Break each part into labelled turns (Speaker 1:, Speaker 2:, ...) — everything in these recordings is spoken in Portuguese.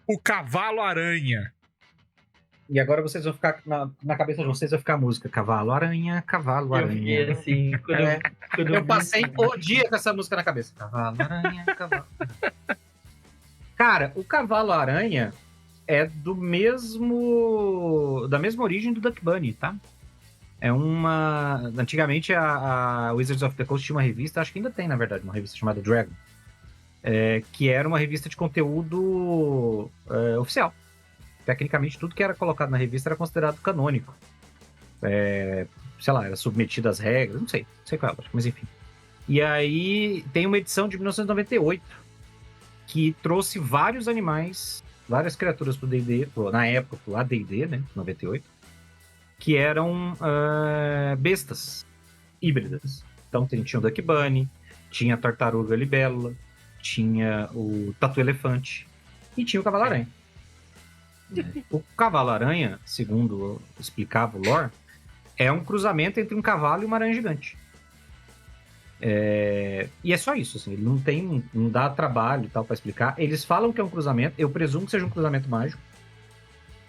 Speaker 1: O Cavalo-Aranha.
Speaker 2: E agora vocês vão ficar, na cabeça de vocês vai ficar a música Cavalo-Aranha, Cavalo-Aranha.
Speaker 3: Eu fiquei assim, quando
Speaker 2: Eu passei o dia com essa música na cabeça. Cavalo-Aranha, Cavalo. Cara, o Cavalo-Aranha é da mesma origem do Duck Bunny, tá? É uma... Antigamente a Wizards of the Coast tinha uma revista, acho que ainda tem, na verdade, uma revista chamada Dragon, que era uma revista de conteúdo oficial. Tecnicamente, tudo que era colocado na revista era considerado canônico. Sei lá, era submetido às regras, não sei qual é a lógica, mas enfim. E aí tem uma edição de 1998 que trouxe vários animais, várias criaturas pro D&D, na época pro AD&D, né, 98, que eram bestas híbridas. Então tinha o Duck Bunny, tinha a Tartaruga Libélula, tinha o Tatu Elefante e tinha o Cavalo-Aranha. O Cavalo-Aranha, segundo explicava o lore, é um cruzamento entre um cavalo e uma aranha gigante. E é só isso, assim, ele não dá trabalho e tal pra explicar. Eles falam que é um cruzamento, eu presumo que seja um cruzamento mágico.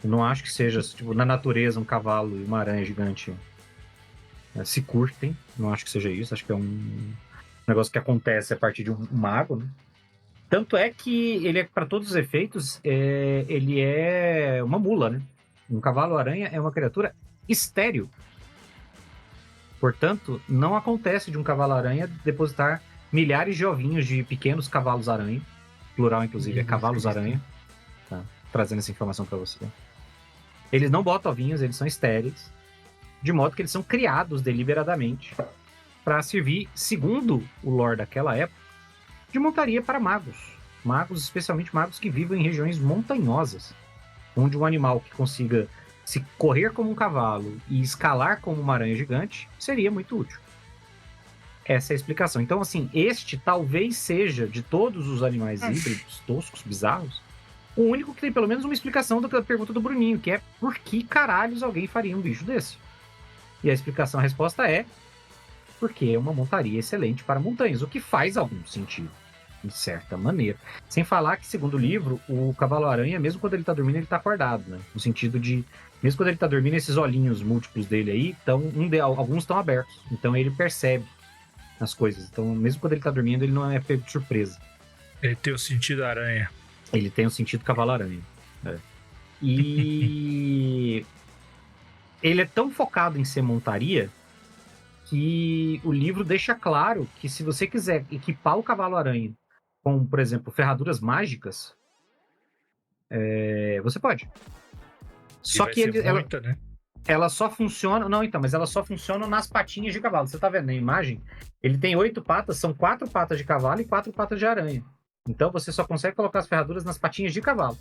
Speaker 2: Eu não acho que seja, tipo, na natureza um cavalo e uma aranha gigante se curtem. Não acho que seja isso, acho que é um negócio que acontece a partir de um mago, né? Tanto é que ele para todos os efeitos, ele é uma mula, né? Um cavalo-aranha é uma criatura estéril. Portanto, não acontece de um cavalo-aranha depositar milhares de ovinhos de pequenos cavalos-aranha. Plural, inclusive, é cavalos-aranha. Tá, trazendo essa informação para você. Eles não botam ovinhos, eles são estéreis. De modo que eles são criados deliberadamente para servir, segundo o lore daquela época, de montaria para magos. Magos, especialmente magos que vivem em regiões montanhosas, onde um animal que consiga se correr como um cavalo e escalar como uma aranha gigante seria muito útil. Essa é a explicação. Então, assim, este talvez seja, de todos os animais híbridos, toscos, bizarros, o único que tem pelo menos uma explicação da pergunta do Bruninho, que é por que caralhos alguém faria um bicho desse? E a resposta é porque é uma montaria excelente para montanhas, o que faz algum sentido, de certa maneira. Sem falar que, segundo o livro, o cavalo-aranha, mesmo quando ele tá dormindo, ele tá acordado, né? No sentido de, mesmo quando ele tá dormindo, esses olhinhos múltiplos dele aí, alguns estão abertos, então ele percebe as coisas. Então, mesmo quando ele tá dormindo, ele não é pego de surpresa.
Speaker 1: Ele tem o sentido aranha.
Speaker 2: Ele tem o sentido cavalo-aranha. E ele é tão focado em ser montaria que o livro deixa claro que se você quiser equipar o cavalo-aranha com, por exemplo, ferraduras mágicas, você pode. Só que ela só funciona... Não, então, mas ela só funciona nas patinhas de cavalo. Você tá vendo na imagem? Ele tem 8 patas, são 4 patas de cavalo e 4 patas de aranha. Então você só consegue colocar as ferraduras nas patinhas de cavalo.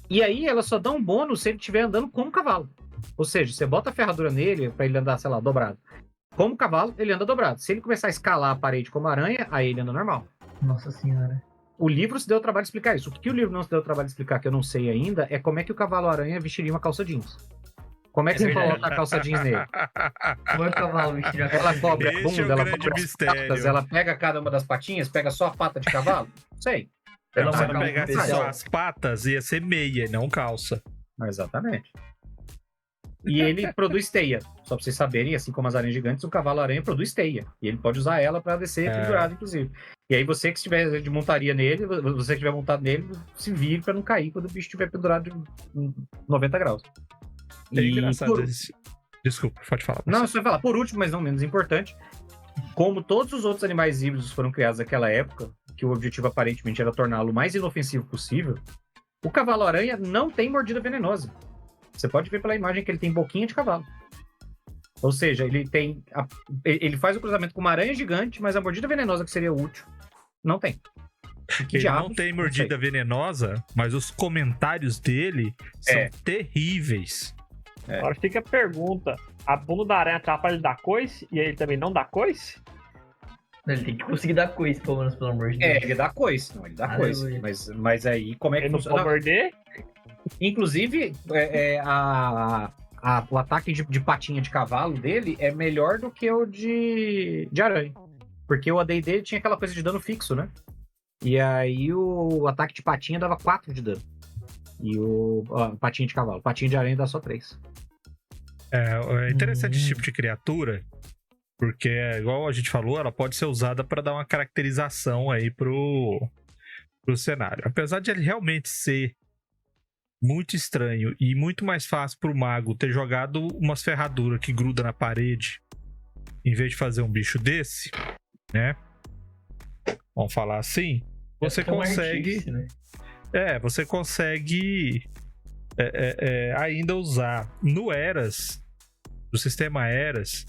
Speaker 2: E aí elas só dão um bônus se ele estiver andando como cavalo. Ou seja, você bota a ferradura nele pra ele andar, sei lá, dobrado. Como cavalo, ele anda dobrado. Se ele começar a escalar a parede como aranha, aí ele anda normal.
Speaker 3: Nossa senhora.
Speaker 2: O livro se deu o trabalho de explicar isso. O que o livro não se deu o trabalho de explicar, que eu não sei ainda, é como é que o cavalo-aranha vestiria uma calça jeans. Como é que você coloca a calça jeans nele?
Speaker 3: Como é que o cavalo vestiria a calça
Speaker 2: Ela cobre a bunda, ela cobre as
Speaker 1: mistério.
Speaker 2: patas, ela pega cada uma das patinhas, pega só a pata de cavalo? Não sei.
Speaker 1: Se ela pegasse só as patas, ia ser meia, não calça.
Speaker 2: Exatamente. E ele produz teia. Só pra vocês saberem, assim como as aranhas gigantes, o cavalo-aranha produz teia. E ele pode usar ela pra descer pendurado, inclusive. E aí você que estiver de montaria nele, você que estiver montado nele, se vire pra não cair quando o bicho estiver pendurado de 90 graus.
Speaker 1: É engraçado isso. Desculpa, pode falar.
Speaker 2: Não, eu só ia falar. Por último, mas não menos importante, como todos os outros animais híbridos foram criados naquela época, que o objetivo aparentemente era torná-lo o mais inofensivo possível, o cavalo-aranha não tem mordida venenosa. Você pode ver pela imagem que ele tem boquinha de cavalo. Ou seja, ele faz o cruzamento com uma aranha gigante, mas a mordida venenosa que seria útil, não tem.
Speaker 1: Ele não tem mordida venenosa, mas os comentários dele são terríveis.
Speaker 4: Agora fica a pergunta: a bunda da aranha atrapalha ele dar coice e ele também não dá coice?
Speaker 3: Ele tem que conseguir dar coice, pelo menos, pelo amor de Deus.
Speaker 2: Ele dá coice, não, ele dá coice. Mas aí, como é que
Speaker 4: ele
Speaker 2: funciona?
Speaker 4: Não pode morder?
Speaker 2: Inclusive, o ataque de patinha de cavalo dele é melhor do que o de aranha. Porque o AD&D tinha aquela coisa de dano fixo, né? E aí o ataque de patinha dava 4 de dano. E o patinho de cavalo. Patinho de aranha dá só 3.
Speaker 1: É interessante esse tipo de criatura, porque, igual a gente falou, ela pode ser usada para dar uma caracterização aí pro cenário. Apesar de ele realmente ser muito estranho e muito mais fácil pro mago ter jogado umas ferraduras que gruda na parede, em vez de fazer um bicho desse, né? Vamos falar assim, você consegue...
Speaker 3: artífice, né?
Speaker 1: Você consegue ainda usar no Eras, no sistema Eras,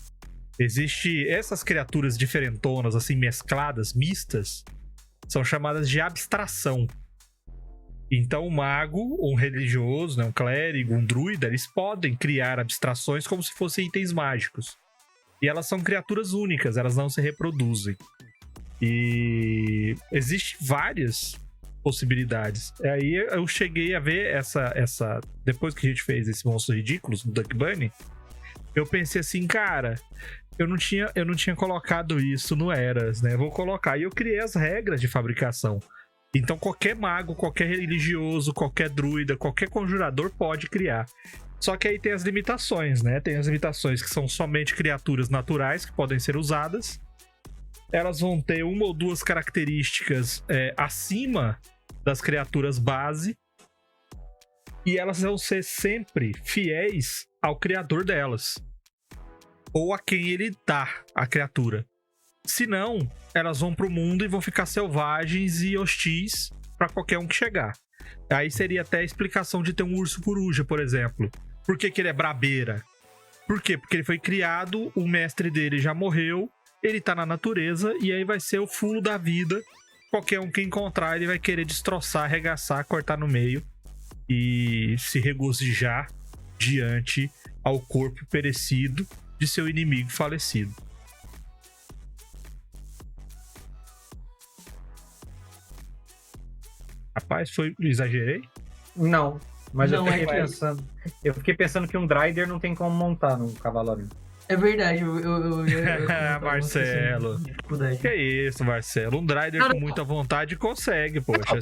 Speaker 1: existe essas criaturas diferentonas, assim, mescladas, mistas, são chamadas de abstração. Então o mago, um religioso, né, um clérigo, um druida, eles podem criar abstrações como se fossem itens mágicos. E elas são criaturas únicas, elas não se reproduzem. E existem várias possibilidades. Aí eu cheguei a ver essa... Depois que a gente fez esse Monstros Ridículos do Duck Bunny, eu pensei assim, cara, eu não tinha colocado isso no Eras, né? Vou colocar. E eu criei as regras de fabricação. Então qualquer mago, qualquer religioso, qualquer druida, qualquer conjurador pode criar. Só que aí tem as limitações, né? Tem as limitações que são somente criaturas naturais que podem ser usadas. Elas vão ter uma ou duas características acima das criaturas base. E elas vão ser sempre fiéis ao criador delas. Ou a quem ele dá a criatura. Se não, elas vão pro mundo e vão ficar selvagens e hostis para qualquer um que chegar. Aí seria até a explicação de ter um urso coruja, por exemplo. Por que ele é brabeira? Por quê? Porque ele foi criado, o mestre dele já morreu, ele tá na natureza e aí vai ser o fulo da vida. Qualquer um que encontrar, ele vai querer destroçar, arregaçar, cortar no meio e se regozijar diante ao corpo perecido de seu inimigo falecido. Rapaz, exagerei?
Speaker 2: Não, mas
Speaker 3: Não,
Speaker 2: eu fiquei pensando que um Drider não tem como montar no cavalo aranha.
Speaker 3: É verdade, eu
Speaker 1: Marcelo. Que isso, Marcelo? Um Drider com muita vontade consegue, poxa.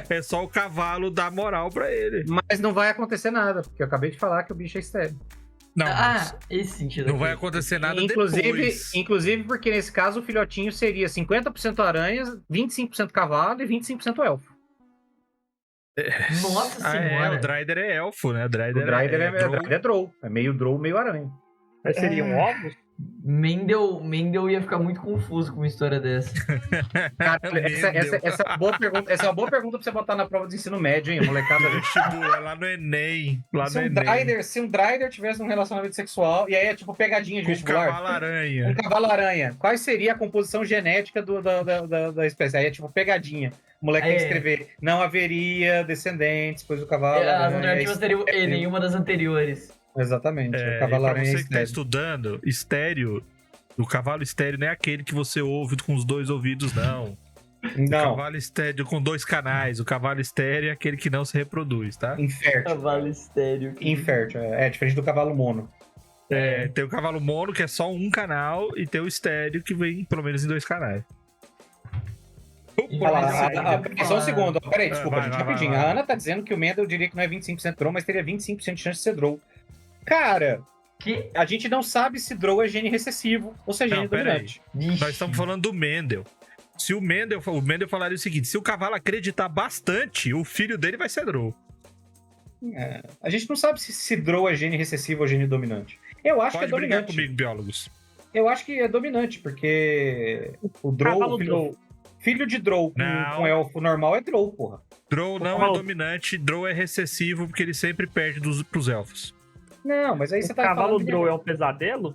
Speaker 1: É só o cavalo dar moral pra ele.
Speaker 2: Mas não vai acontecer nada, porque eu acabei de falar que o bicho é estéril.
Speaker 1: Não,
Speaker 3: esse sentido.
Speaker 1: Não vai acontecer nada depois.
Speaker 2: Inclusive porque nesse caso o filhotinho seria 50% aranha, 25% cavalo e 25% elfo.
Speaker 3: Nossa senhora.
Speaker 1: O Drider é elfo, né?
Speaker 2: O Drider é drow. É meio drow, meio aranha.
Speaker 4: Mas seriam ovos?
Speaker 3: Mendel ia ficar muito confuso com uma história dessa.
Speaker 2: Cara, essa é uma boa pergunta. Essa é uma boa pergunta pra você botar na prova de ensino médio, hein, molecada.
Speaker 1: É lá no Enem.
Speaker 2: Se um Drider tivesse um relacionamento sexual, e aí é tipo pegadinha de vestibular.
Speaker 1: Um
Speaker 2: cavalo-aranha. Qual seria a composição genética da espécie? Aí é tipo pegadinha. O moleque tem que escrever, não haveria descendentes, pois o cavalo...
Speaker 3: As alternativas seriam nenhuma das anteriores.
Speaker 2: Exatamente. O cavalo aranha
Speaker 1: você que tá estudando, estéreo, o cavalo estéreo não é aquele que você ouve com os dois ouvidos, não. O cavalo estéreo com 2 canais. O cavalo estéreo é aquele que não se reproduz, tá?
Speaker 2: Infértil.
Speaker 3: Cavalo estéreo.
Speaker 2: Infértil, é diferente do cavalo mono.
Speaker 1: Tem o cavalo mono, que é só um canal, e tem o estéreo, que vem pelo menos em 2 canais.
Speaker 2: Só um segundo. Peraí, desculpa, gente, rapidinho. A Ana tá dizendo que o Mendel diria que não é 25% Drow, mas teria 25% de chance de ser Drow. Cara, a gente não sabe se Drow é gene recessivo ou se é gene dominante.
Speaker 1: Nós estamos falando do Mendel. Se o Mendel falaria o seguinte: se o cavalo acreditar bastante, o filho dele vai ser Drow.
Speaker 2: A gente não sabe se Drow é gene recessivo ou gene dominante. Eu acho que é dominante.
Speaker 1: Pode brigar comigo, biólogos.
Speaker 2: Eu acho que é dominante, porque o Drow... Filho de Drow com elfo normal é Drow, porra.
Speaker 1: Drow não é dominante, Drow é recessivo porque ele sempre perde pros elfos.
Speaker 2: Não, mas aí você tá falando... O
Speaker 4: cavalo Drow é um pesadelo?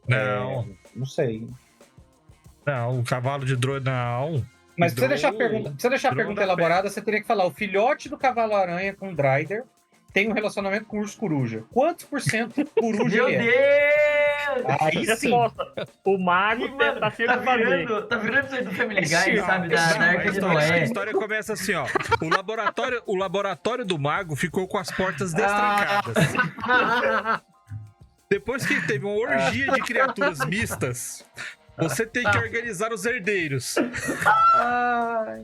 Speaker 1: Não.
Speaker 2: Não sei.
Speaker 1: Não, o cavalo de Drow não.
Speaker 2: Mas pra você deixar a pergunta elaborada, você teria que falar: o filhote do cavalo aranha com Drider tem um relacionamento com o urso coruja. Quantos por cento coruja
Speaker 3: Meu
Speaker 2: ele é?
Speaker 3: Deus!
Speaker 2: Aí sim.
Speaker 4: O mago tá sempre fazendo.
Speaker 3: Tá virando isso aí do Family Guy, sabe? Da Arca de Noé.
Speaker 1: A história começa assim, ó. O laboratório do mago ficou com as portas destrancadas. Depois que teve uma orgia de criaturas mistas, Você tem que organizar os herdeiros.
Speaker 4: A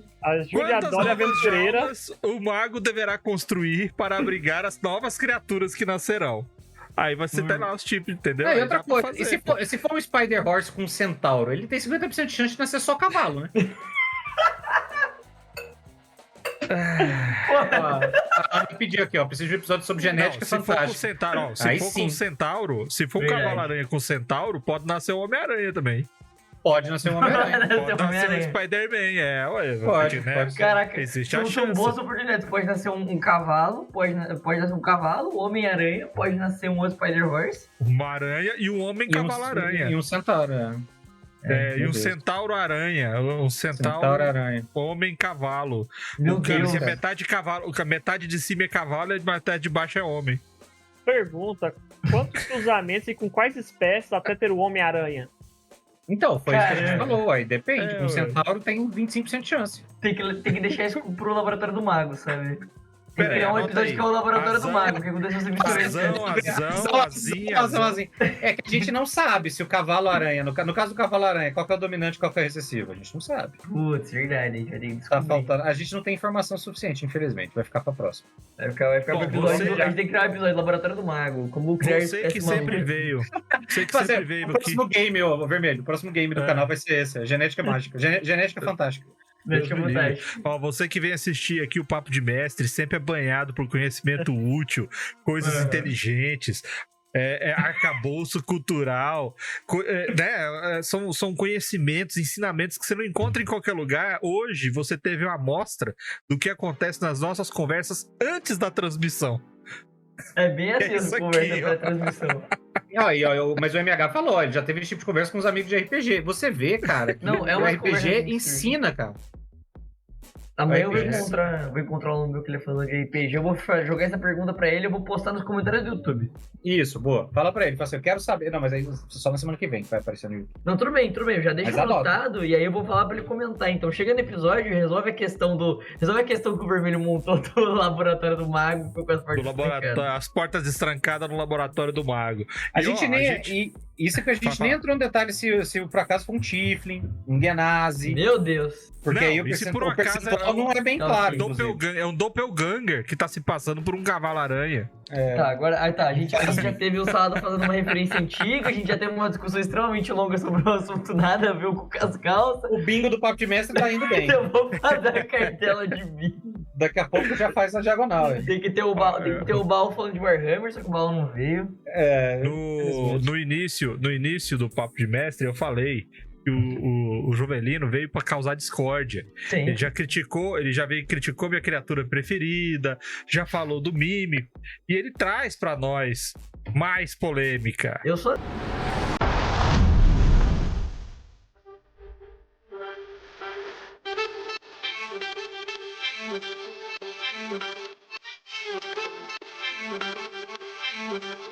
Speaker 4: Júlia
Speaker 1: Quantas
Speaker 4: Dória
Speaker 1: novas
Speaker 4: Aventureira.
Speaker 1: jaulas o mago deverá construir para abrigar as novas criaturas que nascerão? Aí você tem lá os tipos, entendeu?
Speaker 2: E
Speaker 1: Aí
Speaker 2: outra
Speaker 1: dá pra
Speaker 2: coisa,
Speaker 1: fazer,
Speaker 2: e se for um Spider Horse com um centauro, ele tem 50% de chance de nascer só cavalo, né? A Ana pediu aqui, ó. Preciso de um episódio sobre genética
Speaker 1: se for com
Speaker 2: fantástica.
Speaker 1: centauro, ó, se
Speaker 2: Aí
Speaker 1: for
Speaker 2: sim.
Speaker 1: com centauro, se for um
Speaker 3: Verdade.
Speaker 1: cavalo-aranha com centauro, pode nascer o Homem-Aranha também.
Speaker 2: Pode nascer um Homem-Aranha.
Speaker 3: Nascer
Speaker 1: Pode
Speaker 3: um
Speaker 1: nascer o
Speaker 3: Homem-Aranha.
Speaker 1: Spider-Man, ué.
Speaker 2: Pode,
Speaker 1: né?
Speaker 2: pode ser.
Speaker 3: Caraca,
Speaker 1: Existe a
Speaker 3: são
Speaker 1: chance.
Speaker 3: boas oportunidades. Pode nascer um cavalo, pode nascer um cavalo, um Homem-Aranha, pode nascer um outro Spider-Horse.
Speaker 1: Uma aranha e um homem
Speaker 2: E um
Speaker 1: cavalo-aranha.
Speaker 2: centauro, é.
Speaker 1: E
Speaker 2: meu
Speaker 1: um
Speaker 2: Deus.
Speaker 1: centauro-aranha. Um centauro
Speaker 2: Centauro-aranha.
Speaker 1: homem-cavalo.
Speaker 3: Meu
Speaker 1: O cara,
Speaker 3: Deus.
Speaker 1: se é metade cavalo, metade de cima é cavalo e metade de baixo é homem.
Speaker 4: Pergunta: quantos cruzamentos e com quais espécies até ter o Homem-Aranha?
Speaker 2: Então, foi isso que a gente
Speaker 3: Caramba.
Speaker 2: falou, aí depende.
Speaker 1: É,
Speaker 2: Um
Speaker 1: ué.
Speaker 2: centauro tem 25% de chance.
Speaker 3: Tem que deixar isso pro laboratório do mago, sabe? Tem que
Speaker 1: Pera aí,
Speaker 3: criar um
Speaker 1: anota
Speaker 3: episódio
Speaker 1: aí.
Speaker 3: que é o laboratório do
Speaker 1: Azão,
Speaker 3: mago. O que aconteceu se você misturar isso?
Speaker 1: Azão, azinha.
Speaker 2: É que a gente não sabe se o cavalo-aranha, no caso do cavalo-aranha, qual que é o dominante e qual que é o recessivo. A gente não sabe.
Speaker 3: Putz, verdade. A gente vai ter que
Speaker 2: Tá
Speaker 3: descobrir.
Speaker 2: faltando. A gente não tem informação suficiente, infelizmente. Vai ficar pra próxima.
Speaker 3: Vai ficar
Speaker 1: Bom,
Speaker 3: pro episódio.
Speaker 1: você-
Speaker 3: A gente tem que criar um episódio do laboratório do mago. Como criar
Speaker 1: Você que
Speaker 3: espécie
Speaker 1: sempre
Speaker 3: maluca.
Speaker 1: veio. Você que
Speaker 2: Fazer
Speaker 1: sempre veio
Speaker 2: o
Speaker 1: aqui.
Speaker 2: próximo game, ô Vermelho, o próximo game do
Speaker 1: É.
Speaker 2: canal vai ser esse. Genética mágica. Genética fantástica.
Speaker 3: Deixa eu
Speaker 1: Deus me
Speaker 3: botar.
Speaker 1: livre. Ó, você que vem assistir aqui o Papo de Mestre, sempre é banhado por conhecimento útil, coisas inteligentes. Arcabouço cultural, né? São conhecimentos, ensinamentos que você não encontra em qualquer lugar. Hoje você teve uma amostra do que acontece nas nossas conversas antes da transmissão.
Speaker 3: É bem assim
Speaker 1: É isso
Speaker 3: essa conversa
Speaker 1: aqui,
Speaker 3: pra
Speaker 1: ó.
Speaker 3: transmissão.
Speaker 2: Mas o MH falou, ele já teve esse tipo de conversa com os amigos de RPG. Você vê, cara, que
Speaker 3: Não, é
Speaker 2: o
Speaker 3: uma
Speaker 2: RPG
Speaker 3: conversa
Speaker 2: ensina, cara.
Speaker 3: Amanhã eu vou
Speaker 2: RPG.
Speaker 3: encontrar um meu que ele falou de RPG. Eu vou jogar essa pergunta pra ele e eu vou postar nos comentários do YouTube.
Speaker 2: Isso, boa. Fala pra ele, fala assim, eu quero saber. Não, mas aí só na semana que vem que vai aparecer no YouTube.
Speaker 3: Não, tudo bem, eu já deixo
Speaker 2: Mas anota.
Speaker 3: anotado e aí eu vou falar pra ele comentar. Então, chega no episódio, resolve a questão que o Vermelho montou do laboratório do mago com as
Speaker 1: Do
Speaker 3: partes
Speaker 1: laboratório, as portas estrancadas no laboratório do mago.
Speaker 2: A
Speaker 1: E,
Speaker 2: gente
Speaker 1: ó,
Speaker 2: nem.
Speaker 1: a gente-
Speaker 2: Isso que a gente
Speaker 1: Fala.
Speaker 2: nem entrou no detalhe se por acaso foi um Tiflin, um Genasi.
Speaker 3: Meu Deus.
Speaker 2: Porque
Speaker 1: Não,
Speaker 2: aí o
Speaker 1: e se por
Speaker 2: o
Speaker 1: acaso
Speaker 2: percentual
Speaker 1: é um-
Speaker 2: não é bem
Speaker 3: Não,
Speaker 2: claro.
Speaker 3: sim.
Speaker 2: inclusive.
Speaker 1: É um doppelganger que tá se passando por um cavalo-aranha.
Speaker 3: Tá, agora. A gente já teve o Salada fazendo uma referência antiga, a gente já teve uma discussão extremamente longa sobre o assunto nada a ver com as calças.
Speaker 2: O bingo do Papo de Mestre tá indo bem.
Speaker 3: Eu vou fazer a cartela de mim.
Speaker 2: Daqui a pouco já faz na diagonal. hein?
Speaker 3: Tem que ter o Baal falando de Warhammer, só que o Baal não veio.
Speaker 2: É,
Speaker 1: No início do Papo de Mestre, eu falei que o Jovelino veio pra causar discórdia.
Speaker 3: Sim.
Speaker 1: Ele já criticou minha criatura preferida, já falou do mime, e ele traz pra nós mais polêmica.
Speaker 3: Eu sou.
Speaker 5: Thank you.